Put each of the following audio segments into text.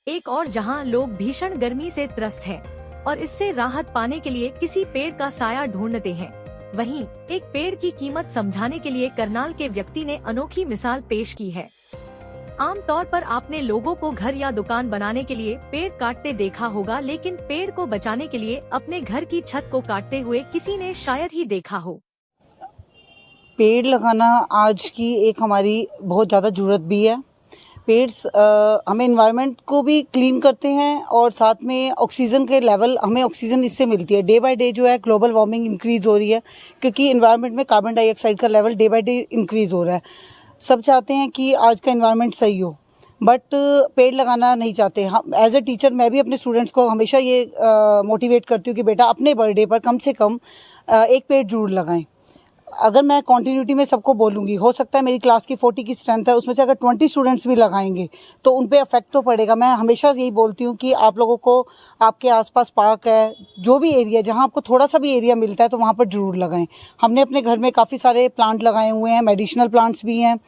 एक और जहां लोग भीषण गर्मी से त्रस्त हैं और इससे राहत पाने के लिए किसी पेड़ का साया ढूंढते हैं, वहीं एक पेड़ की कीमत समझाने के लिए करनाल के व्यक्ति ने अनोखी मिसाल पेश की है। आमतौर पर आपने लोगों को घर या दुकान बनाने के लिए पेड़ काटते देखा होगा, लेकिन पेड़ को बचाने के लिए अपने घर की छत को काटते हुए किसी ने शायद ही देखा हो। पेड़ लगाना आज की एक हमारी बहुत ज़्यादा ज़रूरत भी है। पेड्स हमें इन्वायरमेंट को भी क्लीन करते हैं और साथ में ऑक्सीजन के लेवल, हमें ऑक्सीजन इससे मिलती है। डे बाय डे जो है ग्लोबल वार्मिंग इंक्रीज़ हो रही है, क्योंकि इन्वायरमेंट में कार्बन डाइऑक्साइड का level day by day increase हो रहा है। सब चाहते हैं कि आज का इन्वायरमेंट सही हो, बट पेड़ लगाना नहीं चाहते। हम एज ए टीचर मैं भी अपने स्टूडेंट्स को हमेशा ये मोटिवेट करती हूँ कि बेटा अपने बर्थडे पर कम से कम एक पेड़ जरूर लगाएं। अगर मैं कंटिन्यूटी में सबको बोलूँगी, हो सकता है मेरी क्लास की 40 की स्ट्रेंथ है, उसमें से अगर 20 स्टूडेंट्स भी लगाएंगे तो उन पे अफेक्ट तो पड़ेगा। मैं हमेशा यही बोलती हूँ कि आप लोगों को आपके आसपास पार्क है, जो भी एरिया जहाँ आपको थोड़ा सा भी एरिया मिलता है तो वहाँ पर ज़रूर लगाएं। हमने अपने घर में काफ़ी सारे प्लांट लगाए हुए हैं, मेडिसिनल प्लांट्स भी हैं,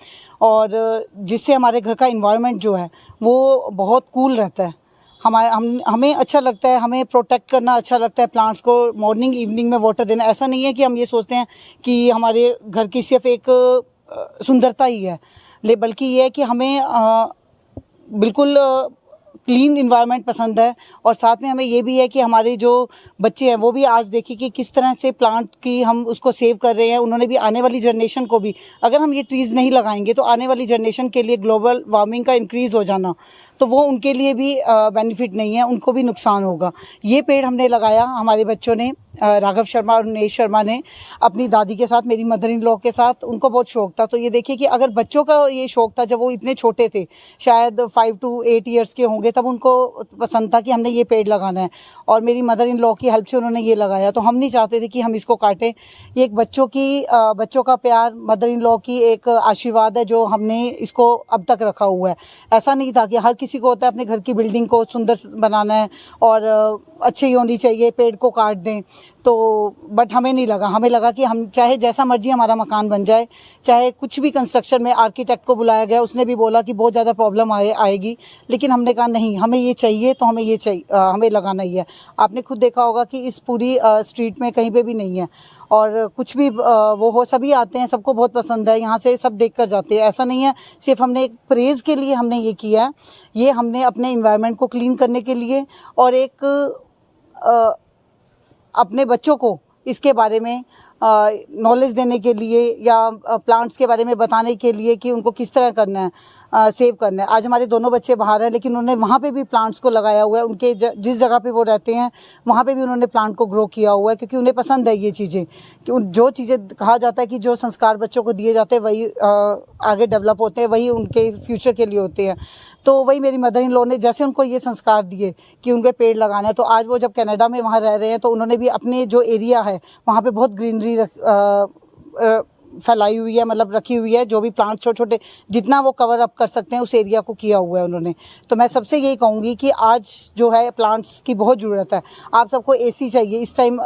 और जिससे हमारे घर का इन्वायरमेंट जो है वो बहुत कूल रहता है। हमें अच्छा लगता है, हमें प्रोटेक्ट करना अच्छा लगता है, प्लांट्स को मॉर्निंग इवनिंग में वाटर देना। ऐसा नहीं है कि हम ये सोचते हैं कि हमारे घर की सिर्फ एक सुंदरता ही है, बल्कि ये है कि हमें बिल्कुल क्लीन इन्वायरमेंट पसंद है। और साथ में हमें ये भी है कि हमारे जो बच्चे हैं वो भी आज देखिए कि किस तरह से प्लांट की हम उसको सेव कर रहे हैं। उन्होंने भी आने वाली जनरेशन को भी, अगर हम ये ट्रीज़ नहीं लगाएंगे तो आने वाली जनरेशन के लिए ग्लोबल वार्मिंग का इंक्रीज़ हो जाना, तो वो उनके लिए भी बेनिफिट नहीं है, उनको भी नुकसान होगा। ये पेड़ हमने लगाया, हमारे बच्चों ने, राघव शर्मा और उन्मेष शर्मा ने, अपनी दादी के साथ, मेरी मदर इन लॉ के साथ। उनको बहुत शौक था। तो ये देखिए कि अगर बच्चों का ये शौक था, जब वो इतने छोटे थे, शायद 5 to 8 ईयर्स के होंगे, तब उनको पसंद था कि हमने ये पेड़ लगाना है, और मेरी मदर इन लॉ की हेल्प से उन्होंने ये लगाया। तो हम नहीं चाहते थे कि हम इसको काटें। ये एक बच्चों का प्यार, मदर इन लॉ की एक आशीर्वाद है जो हमने इसको अब तक रखा हुआ है। ऐसा नहीं था कि हर किसी को होता है अपने घर की बिल्डिंग को सुंदर बनाना है और अच्छी होनी चाहिए, पेड़ को काट दें। तो बट हमें नहीं लगा, हमें लगा कि हम चाहे जैसा मर्जी हमारा मकान बन जाए, चाहे कुछ भी कंस्ट्रक्शन में आर्किटेक्ट को बुलाया गया, उसने भी बोला कि बहुत ज़्यादा प्रॉब्लम आएगी, लेकिन हमने कहा नहीं, हमें ये चाहिए तो हमें ये चाहिए, हमें लगाना ही है। आपने खुद देखा होगा कि इस पूरी स्ट्रीट में कहीं पे भी नहीं है, और कुछ भी वो हो, सभी आते हैं, सबको बहुत पसंद है, यहाँ से सब देख कर जाते हैं। ऐसा नहीं है सिर्फ हमने एक प्रेज़ के लिए हमने ये किया है, ये हमने अपने इन्वायरमेंट को क्लीन करने के लिए और एक अपने बच्चों को इसके बारे में नॉलेज देने के लिए, या प्लांट्स के बारे में बताने के लिए कि उनको किस तरह करना है, सेव करना है। आज हमारे दोनों बच्चे बाहर हैं, लेकिन उन्होंने वहाँ पे भी प्लांट्स को लगाया हुआ है। उनके जिस जगह पे वो रहते हैं वहाँ पे भी उन्होंने प्लांट को ग्रो किया हुआ है, क्योंकि उन्हें पसंद है ये चीज़ें। कि जो चीज़ें कहा जाता है कि जो संस्कार बच्चों को दिए जाते हैं वही आगे डेवलप होते हैं, वही उनके फ्यूचर के लिए होते हैं। तो वही मेरी मदर इन लॉ ने जैसे उनको ये संस्कार दिए कि उनके पेड़ लगाना है, तो आज वो जब कनाडा में वहाँ रह रहे हैं, तो उन्होंने भी अपने जो एरिया है वहाँ पे बहुत ग्रीनरी फैलाई हुई है, मतलब रखी हुई है। जो भी प्लांट छोटे छोटे जितना वो कवर अप कर सकते हैं उस एरिया को किया हुआ है उन्होंने। तो मैं सबसे यही कहूँगी कि आज जो है प्लांट्स की बहुत ज़रूरत है। आप सबको एसी चाहिए। इस टाइम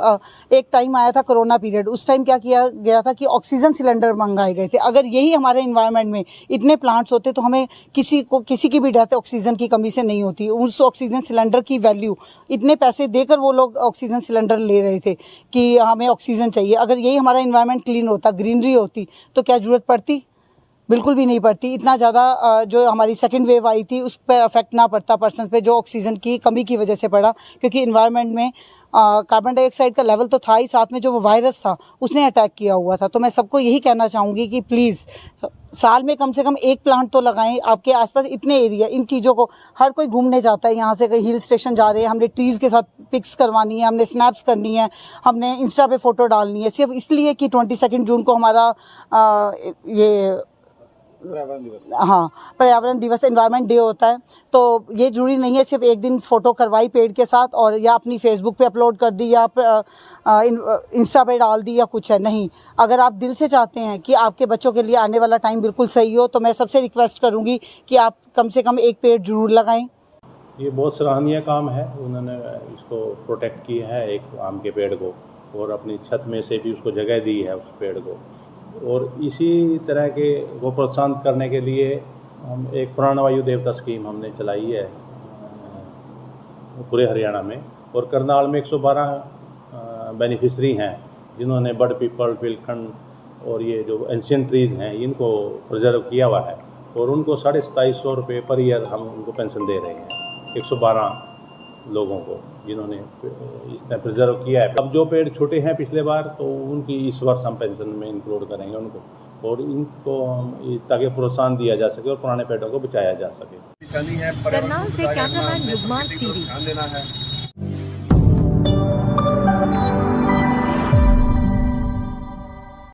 एक टाइम आया था कोरोना पीरियड, उस टाइम क्या किया गया था कि ऑक्सीजन सिलेंडर मंगाए गए थे। अगर यही हमारे इन्वायरमेंट में इतने प्लांट्स होते तो हमें किसी की भी डेथ ऑक्सीजन की कमी से नहीं होती। उस ऑक्सीजन सिलेंडर की वैल्यू, इतने पैसे देकर वो लोग ऑक्सीजन सिलेंडर ले रहे थे कि हमें ऑक्सीजन चाहिए। अगर यही हमारा इन्वायरमेंट क्लीन होता, ग्रीनरी होती, तो क्या ज़रूरत पड़ती? बिल्कुल भी नहीं पड़ती। इतना ज़्यादा जो हमारी सेकंड वेव आई थी उस पर अफेक्ट ना पड़ता पर्सन पे, जो ऑक्सीजन की कमी की वजह से पड़ा, क्योंकि इन्वायरमेंट में कार्बन डाइऑक्साइड का लेवल तो था ही, साथ में जो वो वायरस था उसने अटैक किया हुआ था। तो मैं सबको यही कहना चाहूँगी कि प्लीज़ साल में कम से कम एक प्लांट तो लगाएं। आपके आसपास इतने एरिया, इन चीज़ों को, हर कोई घूमने जाता है, यहाँ से कहीं हिल स्टेशन जा रहे हैं, हमने ट्रीज़ के साथ पिक्स करवानी है, हमने स्नैप्स करनी है, हमने इंस्टा पे फ़ोटो डालनी है, सिर्फ इसलिए कि 22 जून को हमारा ये पर्यावरण दिवस, एनवायरनमेंट डे होता है। तो ये जरूरी नहीं है सिर्फ एक दिन फ़ोटो करवाई पेड़ के साथ और या अपनी फेसबुक पे अपलोड कर दी या इंस्टा पे डाल दी या कुछ है, नहीं। अगर आप दिल से चाहते हैं कि आपके बच्चों के लिए आने वाला टाइम बिल्कुल सही हो, तो मैं सबसे रिक्वेस्ट करूँगी कि आप कम से कम एक पेड़ जरूर लगाएं। ये बहुत सराहनीय काम है, उन्होंने इसको प्रोटेक्ट किया है, एक आम के पेड़ को, और अपनी छत में से भी उसको जगह दी है उस पेड़ को। और इसी तरह के को प्रोत्साहन करने के लिए हम एक प्राणवायु देवता स्कीम हमने चलाई है पूरे हरियाणा में। और करनाल में 112 बेनिफिशरी हैं जिन्होंने बड पीपल, फिलखंड और ये जो एंशियंट ट्रीज़ हैं इनको प्रिजर्व किया हुआ है और उनको 2750 रुपये पर ईयर हम उनको पेंशन दे रहे हैं, 112 लोगों को जिन्होंने इसने प्रिजर्व किया है। अब जो पेड़ छोटे हैं पिछले बार, तो उनकी इस वर्ष हम पेंशन में इंक्लूड करेंगे उनको, और इनको ताकि प्रोत्साहन दिया जा सके और पुराने पेड़ों को बचाया जा सके। करनाल से कैमरामैन युगमान टीवी।